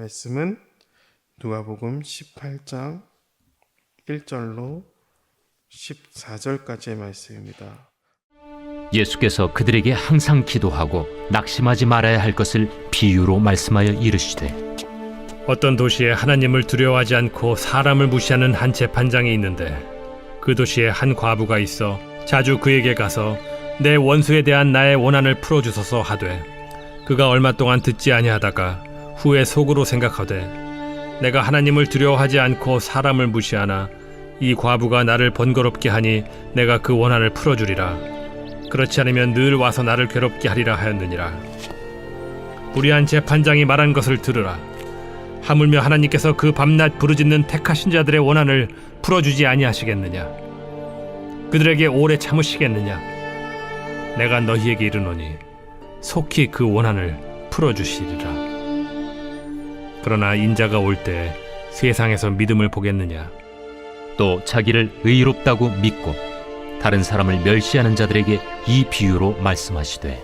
말씀은 누가복음 18장 1절로 14절까지의 말씀입니다. 예수께서 그들에게 항상 기도하고 낙심하지 말아야 할 것을 비유로 말씀하여 이르시되, 어떤 도시에 하나님을 두려워하지 않고 사람을 무시하는 한 재판장이 있는데, 그 도시에 한 과부가 있어 자주 그에게 가서 내 원수에 대한 나의 원한을 풀어주소서 하되, 그가 얼마 동안 듣지 아니하다가 후에 속으로 생각하되, 내가 하나님을 두려워하지 않고 사람을 무시하나 이 과부가 나를 번거롭게 하니 내가 그 원한을 풀어주리라. 그렇지 않으면 늘 와서 나를 괴롭게 하리라 하였느니라. 불의한 재판장이 말한 것을 들으라. 하물며 하나님께서 그 밤낮 부르짖는 택하신 자들의 원한을 풀어주지 아니하시겠느냐? 그들에게 오래 참으시겠느냐? 내가 너희에게 이르노니 속히 그 원한을 풀어주시리라. 그러나 인자가 올 때 세상에서 믿음을 보겠느냐? 또 자기를 의롭다고 믿고 다른 사람을 멸시하는 자들에게 이 비유로 말씀하시되,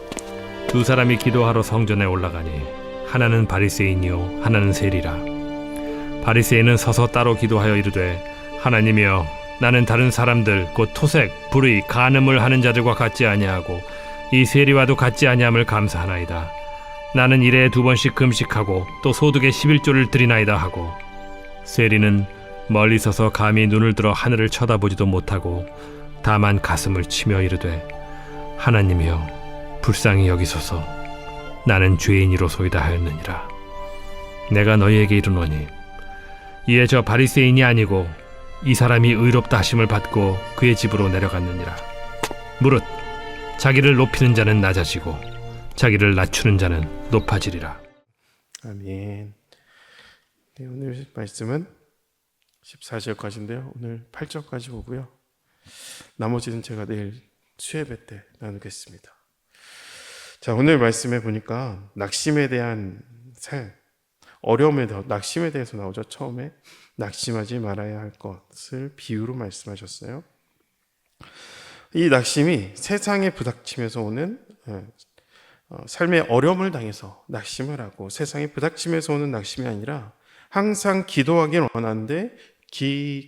두 사람이 기도하러 성전에 올라가니 하나는 바리새인이요 하나는 세리라. 바리새인은 서서 따로 기도하여 이르되, 하나님이여, 나는 다른 사람들 곧 토색, 불의, 간음을 하는 자들과 같지 아니하고 이 세리와도 같지 아니함을 감사하나이다. 나는 일에 2번씩 금식하고 또 소득의 11조를 드리나이다 하고, 세리는 멀리 서서 감히 눈을 들어 하늘을 쳐다보지도 못하고 다만 가슴을 치며 이르되, 하나님이여, 불쌍히 여기소서. 나는 죄인이로소이다 하였느니라. 내가 너희에게 이르노니 이에 저 바리새인이 아니고 이 사람이 의롭다 하심을 받고 그의 집으로 내려갔느니라. 무릇 자기를 높이는 자는 낮아지고 자기를 낮추는 자는 높아지리라. 아멘. 네, 오늘 말씀은 14절까지인데요. 오늘 8절까지 보고요. 나머지는 제가 내일 수예배 때 나누겠습니다. 자, 오늘 말씀에 보니까 낙심에 대한 낙심에 대해서 나오죠. 처음에 낙심하지 말아야 할 것을 비유로 말씀하셨어요. 이 낙심이 세상에 부닥치면서 오는 삶의 어려움을 당해서 낙심을 하고, 세상에 부닥치면서 오는 낙심이 아니라 항상 기도하길 원하는데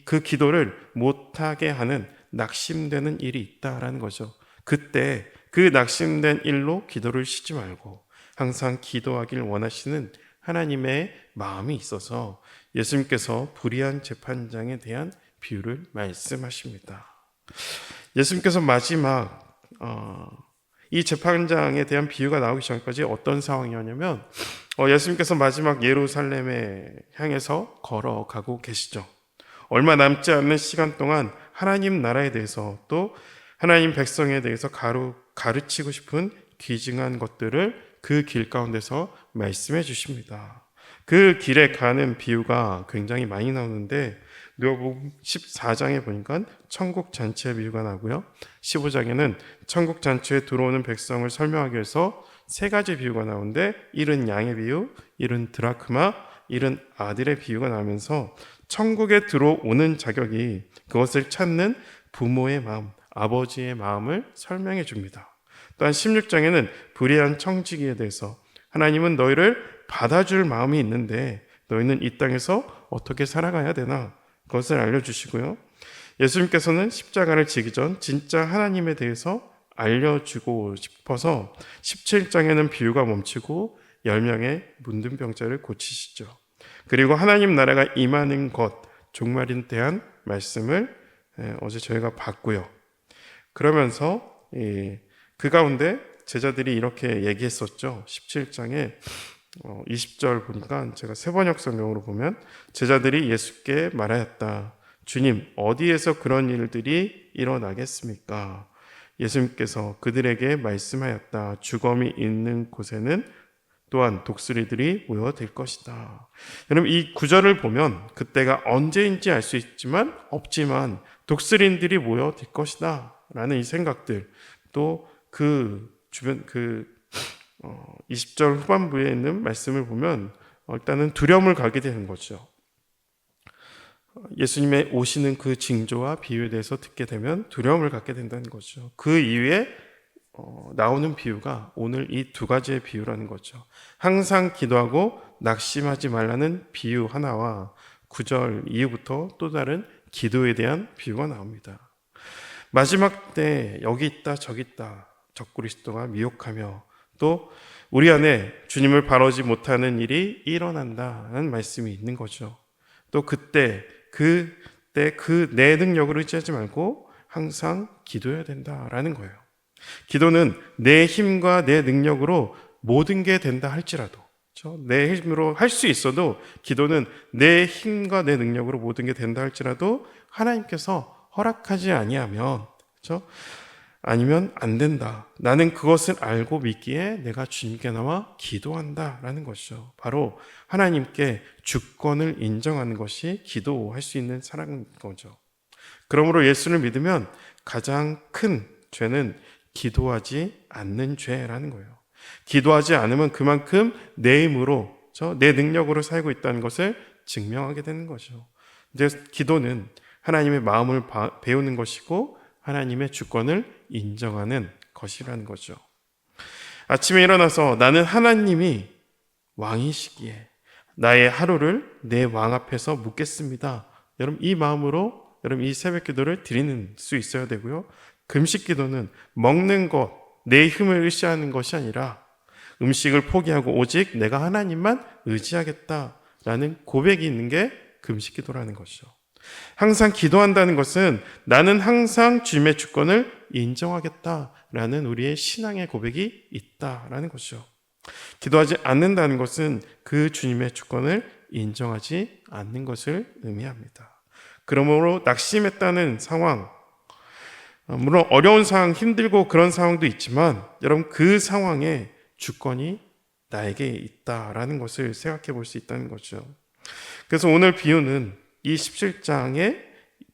그 기도를 못하게 하는 낙심되는 일이 있다라는 거죠. 그때 그 낙심된 일로 기도를 쉬지 말고 항상 기도하길 원하시는 하나님의 마음이 있어서 예수님께서 불의한 재판장에 대한 비유를 말씀하십니다. 예수님께서 마지막 이 재판장에 대한 비유가 나오기 전까지 어떤 상황이었냐면, 예수님께서 마지막 예루살렘에 향해서 걸어가고 계시죠. 얼마 남지 않는 시간 동안 하나님 나라에 대해서, 또 하나님 백성에 대해서 가르치고 싶은 귀중한 것들을 그 길 가운데서 말씀해 주십니다. 그 길에 가는 비유가 굉장히 많이 나오는데, 누가복음 14장에 보니까 천국 잔치의 비유가 나오고요, 15장에는 천국 잔치에 들어오는 백성을 설명하기 위해서 3가지 비유가 나오는데, 잃은 양의 비유, 잃은 드라크마, 잃은 아들의 비유가 나오면서 천국에 들어오는 자격이 그것을 찾는 부모의 마음, 아버지의 마음을 설명해 줍니다. 또한 16장에는 불의한 청지기에 대해서, 하나님은 너희를 받아줄 마음이 있는데 너희는 이 땅에서 어떻게 살아가야 되나, 그것을 알려주시고요, 예수님께서는 십자가를 지기 전 진짜 하나님에 대해서 알려주고 싶어서 17장에는 비유가 멈추고 10명의 문둥 병자를 고치시죠. 그리고 하나님 나라가 임하는 것, 종말에 대한 말씀을 어제 저희가 봤고요. 그러면서 그 가운데 제자들이 이렇게 얘기했었죠. 17장에 20절 보니까, 제가 세번역 성경으로 보면 제자들이 예수께 말하였다. 주님, 어디에서 그런 일들이 일어나겠습니까? 예수님께서 그들에게 말씀하였다. 주검이 있는 곳에는 또한 독수리들이 모여들 것이다. 여러분, 이 구절을 보면 그때가 언제인지 알 수 있지만 없지만 독수리들이 모여들 것이다 라는 이 생각들, 또 그 주변 20절 후반부에 있는 말씀을 보면 일단은 두려움을 가게 되는 거죠. 예수님의 오시는 그 징조와 비유에 대해서 듣게 되면 두려움을 갖게 된다는 거죠. 그 이후에 나오는 비유가 오늘 이 2가지의 비유라는 거죠. 항상 기도하고 낙심하지 말라는 비유 하나와 9절 이후부터 또 다른 기도에 대한 비유가 나옵니다. 마지막 때 여기 있다 저기 있다 적그리스도가 미혹하며 또 우리 안에 주님을 바라지 못하는 일이 일어난다는 말씀이 있는 거죠. 또 그때 그 내 능력으로 의지하지 말고 항상 기도해야 된다라는 거예요. 기도는 내 힘과 내 능력으로 모든 게 된다 할지라도, 그렇죠? 내 힘으로 할 수 있어도 기도는 내 힘과 내 능력으로 모든 게 된다 할지라도 하나님께서 허락하지 아니하면, 그렇죠? 아니면 안 된다. 나는 그것을 알고 믿기에 내가 주님께 나와 기도한다라는 것이죠. 바로 하나님께 주권을 인정하는 것이 기도할 수 있는 사랑인 거죠. 그러므로 예수를 믿으면 가장 큰 죄는 기도하지 않는 죄라는 거예요. 기도하지 않으면 그만큼 내 힘으로, 내 능력으로 살고 있다는 것을 증명하게 되는 거죠. 이제 기도는 하나님의 마음을 배우는 것이고 하나님의 주권을 인정하는 것이라는 거죠. 아침에 일어나서 나는 하나님이 왕이시기에 나의 하루를 내 왕 앞에서 묵겠습니다. 여러분 이 마음으로 여러분 이 새벽 기도를 드리는 수 있어야 되고요. 금식 기도는 먹는 것, 내 힘을 의지하는 것이 아니라 음식을 포기하고 오직 내가 하나님만 의지하겠다라는 고백이 있는 게 금식 기도라는 것이죠. 항상 기도한다는 것은 나는 항상 주님의 주권을 인정하겠다라는 우리의 신앙의 고백이 있다라는 것이죠. 기도하지 않는다는 것은 그 주님의 주권을 인정하지 않는 것을 의미합니다. 그러므로 낙심했다는 상황, 물론 어려운 상황, 힘들고 그런 상황도 있지만 여러분 그 상황에 주권이 나에게 있다라는 것을 생각해 볼 수 있다는 거죠. 그래서 오늘 비유는 이 17장의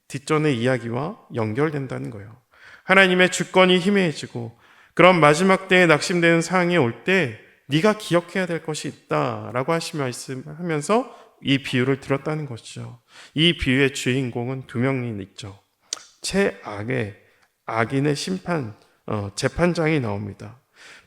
뒷전의 이야기와 연결된다는 거예요. 하나님의 주권이 희미해지고 그런 마지막 때에 낙심되는 상황이 올 때 네가 기억해야 될 것이 있다라고 말씀하면서 이 비유를 들었다는 것이죠. 이 비유의 주인공은 두 명이 있죠. 최악의 악인의 재판장이 나옵니다.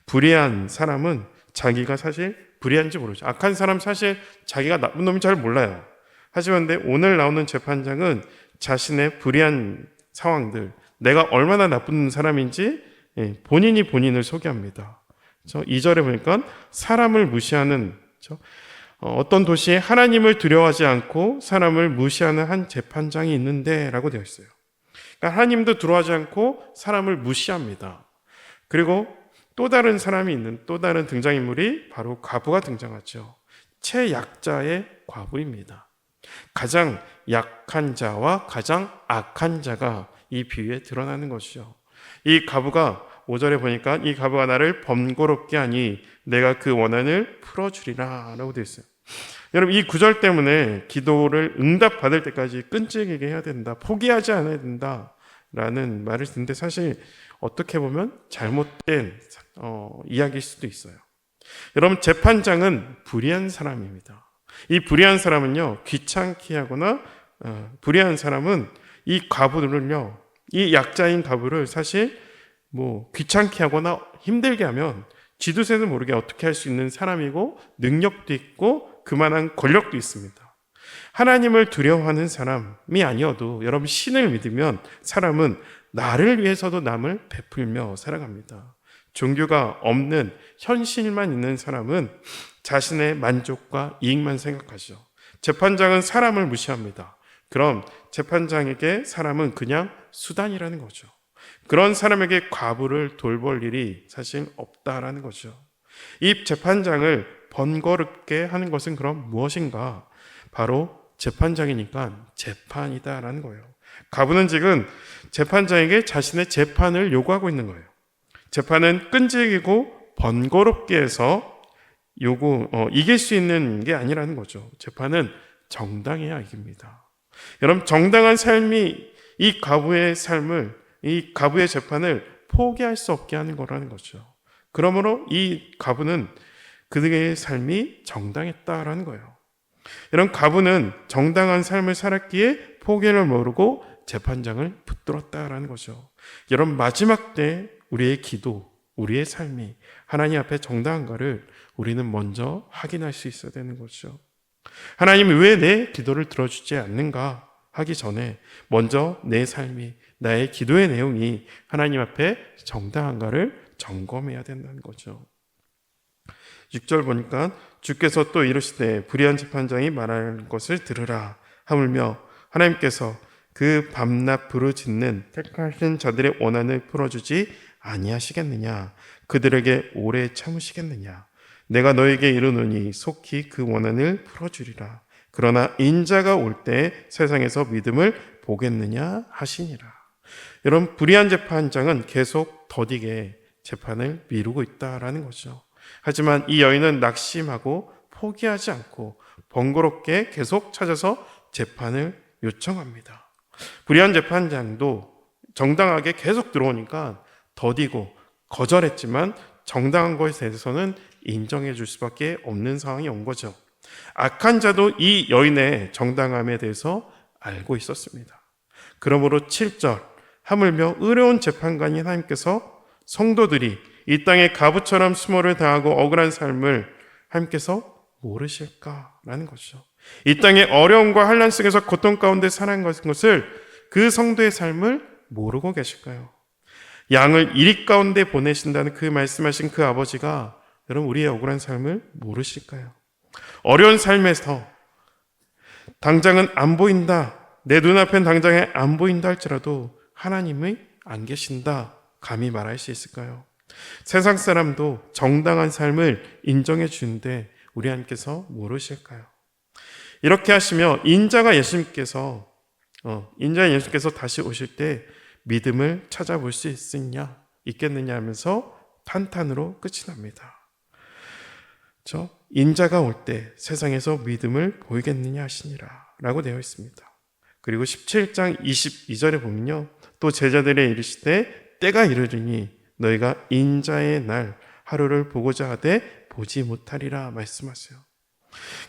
불의한 사람은 자기가 사실 불의한지 모르죠. 악한 사람 사실 자기가 나쁜 놈인 잘 몰라요. 하지만 오늘 나오는 재판장은 자신의 불의한 상황들, 내가 얼마나 나쁜 사람인지 본인이 본인을 소개합니다. 2절에 보니까 사람을 무시하는, 어떤 도시에 하나님을 두려워하지 않고 사람을 무시하는 한 재판장이 있는데 라고 되어 있어요. 그러니까 하나님도 두려워하지 않고 사람을 무시합니다. 그리고 또 다른 사람이 있는 또 다른 등장인물이 바로 과부가 등장하죠. 최약자의 과부입니다. 가장 약한 자와 가장 악한 자가 이 비유에 드러나는 것이죠. 이 과부가 5절에 보니까 이 과부가 나를 번거롭게 하니 내가 그 원한을 풀어주리라 라고 되어 있어요. 여러분 이 9절 때문에 기도를 응답받을 때까지 끈질기게 해야 된다, 포기하지 않아야 된다 라는 말을 듣는데 사실 어떻게 보면 잘못된 이야기일 수도 있어요. 여러분 재판장은 불의한 사람입니다. 이 불의한 사람은요, 귀찮게 하거나 불의한 사람은 이 과부를요, 이 약자인 과부를 사실 귀찮게 하거나 힘들게 하면 지두새도 모르게 어떻게 할 수 있는 사람이고 능력도 있고 그만한 권력도 있습니다. 하나님을 두려워하는 사람이 아니어도 여러분 신을 믿으면 사람은 나를 위해서도 남을 베풀며 살아갑니다. 종교가 없는 현실만 있는 사람은 자신의 만족과 이익만 생각하죠. 재판장은 사람을 무시합니다. 그럼 재판장에게 사람은 그냥 수단이라는 거죠. 그런 사람에게 과부를 돌볼 일이 사실 없다라는 거죠. 이 재판장을 번거롭게 하는 것은 그럼 무엇인가? 바로 재판장이니까 재판이다라는 거예요. 과부는 지금 재판장에게 자신의 재판을 요구하고 있는 거예요. 재판은 끈질기고 번거롭게 해서 이길 수 있는 게 아니라는 거죠. 재판은 정당해야 이깁니다. 여러분 정당한 삶이 이 과부의 재판을 포기할 수 없게 하는 거라는 거죠. 그러므로 이 과부는 그들의 삶이 정당했다라는 거예요. 이런 과부는 정당한 삶을 살았기에 포기를 모르고 재판장을 붙들었다라는 거죠. 여러분 마지막 때 우리의 기도, 우리의 삶이 하나님 앞에 정당한가를 우리는 먼저 확인할 수 있어야 되는 거죠. 하나님이 왜 내 기도를 들어주지 않는가 하기 전에 먼저 내 삶이, 나의 기도의 내용이 하나님 앞에 정당한가를 점검해야 된다는 거죠. 6절 보니까 주께서 또 이르시되 불의한 재판장이 말하는 것을 들으라 하물며 하나님께서 그 밤낮 부르짖는 택하신 자들의 원한을 풀어주지 아니하시겠느냐? 그들에게 오래 참으시겠느냐? 내가 너에게 이르노니 속히 그 원한을 풀어주리라. 그러나 인자가 올 때 세상에서 믿음을 보겠느냐 하시니라. 여러분, 불의한 재판장은 계속 더디게 재판을 미루고 있다라는 거죠. 하지만 이 여인은 낙심하고 포기하지 않고 번거롭게 계속 찾아서 재판을 요청합니다. 불의한 재판장도 정당하게 계속 들어오니까 더디고 거절했지만 정당한 것에 대해서는 인정해 줄 수밖에 없는 상황이 온 거죠. 악한 자도 이 여인의 정당함에 대해서 알고 있었습니다. 그러므로 7절 하물며 의로운 재판관인 하나님께서 성도들이 이 땅에 가부처럼 수모를 당하고 억울한 삶을 하나님께서 모르실까라는 것이죠. 이 땅의 어려움과 환난 속에서 고통 가운데 살아간 것을 그 성도의 삶을 모르고 계실까요? 양을 이리 가운데 보내신다는 그 말씀하신 그 아버지가 여러분 우리의 억울한 삶을 모르실까요? 어려운 삶에서 당장은 안 보인다, 내 눈앞엔 당장에 안 보인다 할지라도 하나님이 안 계신다 감히 말할 수 있을까요? 세상 사람도 정당한 삶을 인정해 주는데 우리 하나님께서 모르실까요? 이렇게 하시며 인자가 예수님께서 다시 오실 때 믿음을 찾아볼 수 있겠느냐 하면서 탄탄으로 끝이 납니다. 인자가 올 때 세상에서 믿음을 보이겠느냐 하시니라 라고 되어 있습니다. 그리고 17장 22절에 보면요, 또 제자들의 이르시되 때가 이르리니 너희가 인자의 날 하루를 보고자 하되 보지 못하리라 말씀하세요.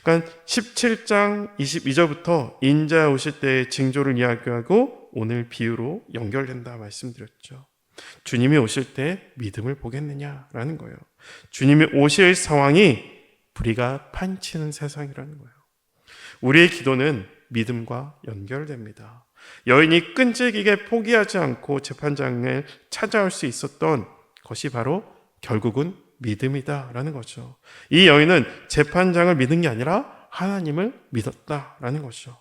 그러니까 17장 22절부터 인자 오실 때의 징조를 이야기하고 오늘 비유로 연결된다 말씀드렸죠. 주님이 오실 때 믿음을 보겠느냐라는 거예요. 주님이 오실 상황이 불의가 판치는 세상이라는 거예요. 우리의 기도는 믿음과 연결됩니다. 여인이 끈질기게 포기하지 않고 재판장을 찾아올 수 있었던 것이 바로 결국은 믿음이다라는 거죠. 이 여인은 재판장을 믿은 게 아니라 하나님을 믿었다라는 거죠.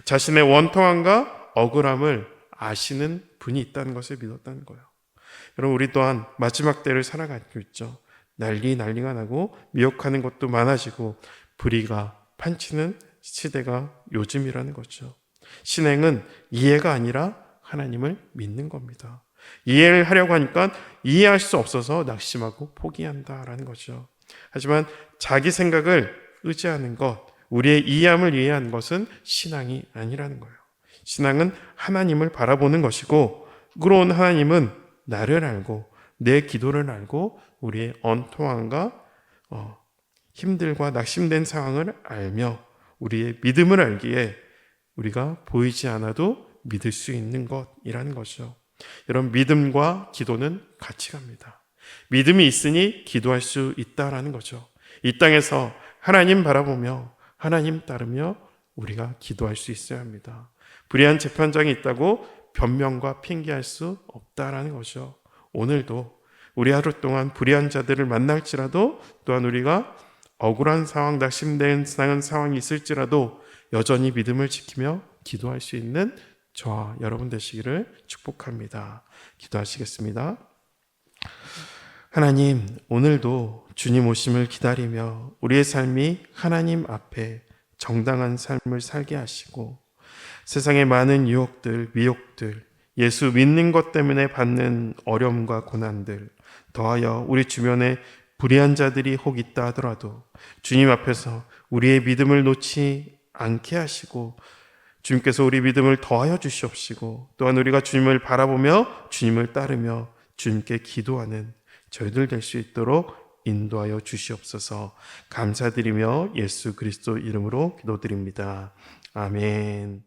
자신의 원통함과 억울함을 아시는 분이 있다는 것을 믿었다는 거예요. 여러분, 우리 또한 마지막 때를 살아가고 있죠. 난리가 나고 미혹하는 것도 많아지고 불의가 판치는 시대가 요즘이라는 거죠. 신행은 이해가 아니라 하나님을 믿는 겁니다. 이해를 하려고 하니까 이해할 수 없어서 낙심하고 포기한다라는 거죠. 하지만 자기 생각을 의지하는 것, 우리의 이해함을 이해하는 것은 신앙이 아니라는 거예요. 신앙은 하나님을 바라보는 것이고, 의로운 하나님은 나를 알고 내 기도를 알고 우리의 언통함과 힘들과 낙심된 상황을 알며 우리의 믿음을 알기에 우리가 보이지 않아도 믿을 수 있는 것이라는 거죠. 여러분, 믿음과 기도는 같이 갑니다. 믿음이 있으니 기도할 수 있다라는 거죠. 이 땅에서 하나님 바라보며 하나님 따르며 우리가 기도할 수 있어야 합니다. 불의한 재판장이 있다고 변명과 핑계할 수 없다라는 거죠. 오늘도 우리 하루 동안 불의한 자들을 만날지라도, 또한 우리가 억울한 상황, 낙심된 상황이 있을지라도 여전히 믿음을 지키며 기도할 수 있는 저와 여러분 되시기를 축복합니다. 기도하시겠습니다. 하나님, 오늘도 주님 오심을 기다리며 우리의 삶이 하나님 앞에 정당한 삶을 살게 하시고, 세상의 많은 유혹들, 미혹들, 예수 믿는 것 때문에 받는 어려움과 고난들, 더하여 우리 주변에 불의한 자들이 혹 있다 하더라도 주님 앞에서 우리의 믿음을 놓지 않게 하시고, 주님께서 우리 믿음을 더하여 주시옵시고, 또한 우리가 주님을 바라보며 주님을 따르며 주님께 기도하는 저희들 될 수 있도록 인도하여 주시옵소서. 감사드리며 예수 그리스도 이름으로 기도드립니다. 아멘.